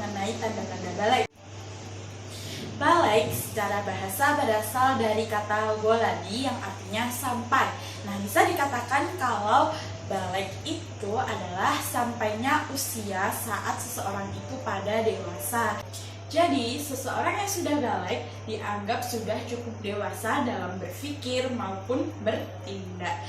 mengenai tanda-tanda balik. Balik secara bahasa berasal dari kata goladi yang artinya sampai. Nah, bisa dikatakan kalau balik itu adalah sampainya usia saat seseorang itu pada dewasa. Jadi, seseorang yang sudah balik dianggap sudah cukup dewasa dalam berpikir maupun bertindak.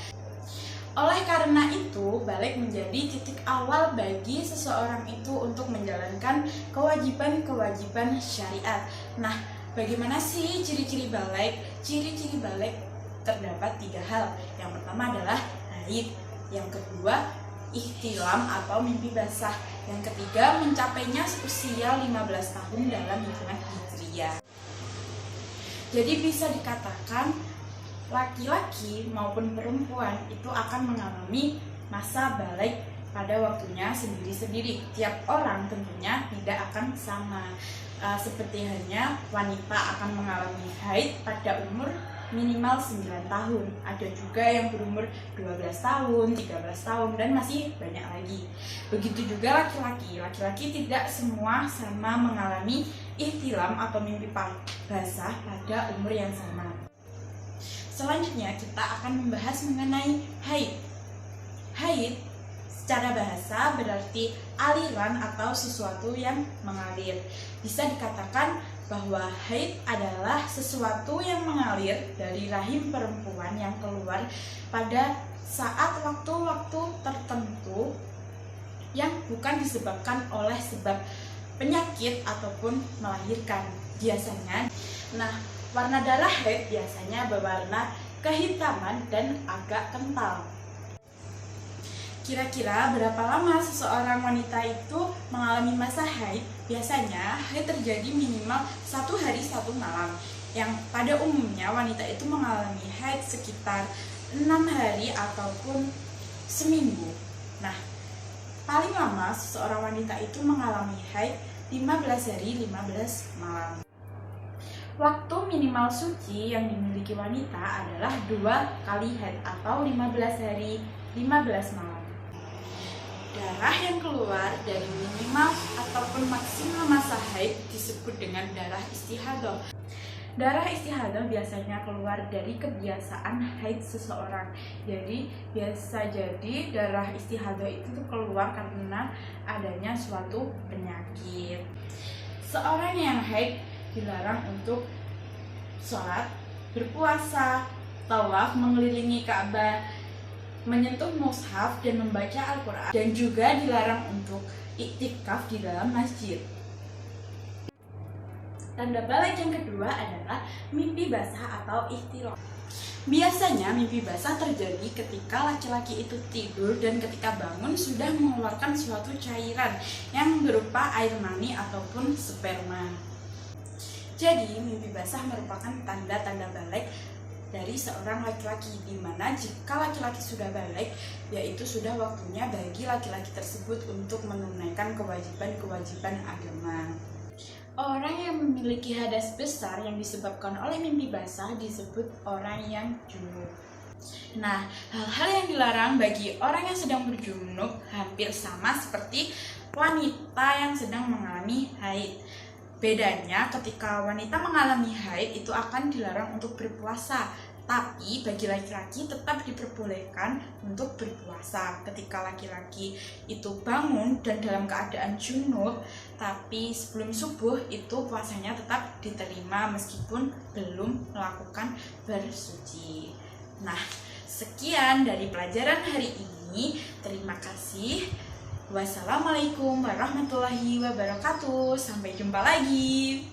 Oleh karena itu, balik menjadi titik awal bagi seseorang itu untuk menjalankan kewajiban-kewajiban syariat. Nah, bagaimana sih ciri-ciri balik? Ciri-ciri balik terdapat 3 hal. Yang pertama adalah haid, yang kedua ihtilam atau mimpi basah, yang ketiga mencapainya usia 15 tahun dalam hitungan hijriyah. Jadi bisa dikatakan laki-laki maupun perempuan itu akan mengalami masa balik pada waktunya sendiri-sendiri. Tiap orang tentunya tidak akan sama. Seperti halnya wanita akan mengalami haid pada umur minimal 9 tahun. Ada juga yang berumur 12 tahun, 13 tahun, dan masih banyak lagi. Begitu juga laki-laki. Laki-laki tidak semua sama mengalami ihtilam atau mimpi basah pada umur yang sama. Selanjutnya kita akan membahas mengenai haid. Haid secara bahasa berarti aliran atau sesuatu yang mengalir. Bisa dikatakan bahwa haid adalah sesuatu yang mengalir dari rahim perempuan yang keluar pada saat waktu-waktu tertentu yang bukan disebabkan oleh sebab penyakit ataupun melahirkan. Biasanya, warna darah haid biasanya berwarna kehitaman dan agak kental. Kira-kira berapa lama seseorang wanita itu mengalami masa haid? Biasanya haid terjadi minimal 1 hari 1 malam. Yang pada umumnya wanita itu mengalami haid sekitar 6 hari ataupun seminggu. Nah, paling lama seseorang wanita itu mengalami haid 15 hari 15 malam. Waktu minimal suci yang dimiliki wanita adalah 2 kali haid atau 15 hari 15 malam. Darah yang keluar dari minimal ataupun maksimal masa haid disebut dengan darah istihadah. Darah istihadah biasanya keluar dari kebiasaan haid seseorang. Jadi biasa jadi darah istihadah itu keluar karena adanya suatu penyakit. Seorang yang haid dilarang untuk sholat, berpuasa, tawaf mengelilingi Ka'bah, menyentuh mushaf dan membaca Al-Quran, dan juga dilarang untuk iktikaf di dalam masjid. Tanda balik yang kedua adalah mimpi basah atau ihtilam. Biasanya mimpi basah terjadi ketika laki-laki itu tidur dan ketika bangun sudah mengeluarkan suatu cairan yang berupa air mani ataupun sperma. Jadi mimpi basah merupakan tanda-tanda balik dari seorang laki-laki, di mana jika laki-laki sudah balik, yaitu sudah waktunya bagi laki-laki tersebut untuk menunaikan kewajiban-kewajiban agama. Orang yang memiliki hadas besar yang disebabkan oleh mimpi basah disebut orang yang junub. Nah, hal-hal yang dilarang bagi orang yang sedang berjunub hampir sama seperti wanita yang sedang mengalami haid. Bedanya ketika wanita mengalami haid itu akan dilarang untuk berpuasa, tapi bagi laki-laki tetap diperbolehkan untuk berpuasa. Ketika laki-laki itu bangun dan dalam keadaan junub, tapi sebelum subuh itu puasanya tetap diterima meskipun belum melakukan bersuci. Nah, sekian dari pelajaran hari ini. Terima kasih. Wassalamualaikum warahmatullahi wabarakatuh. Sampai jumpa lagi.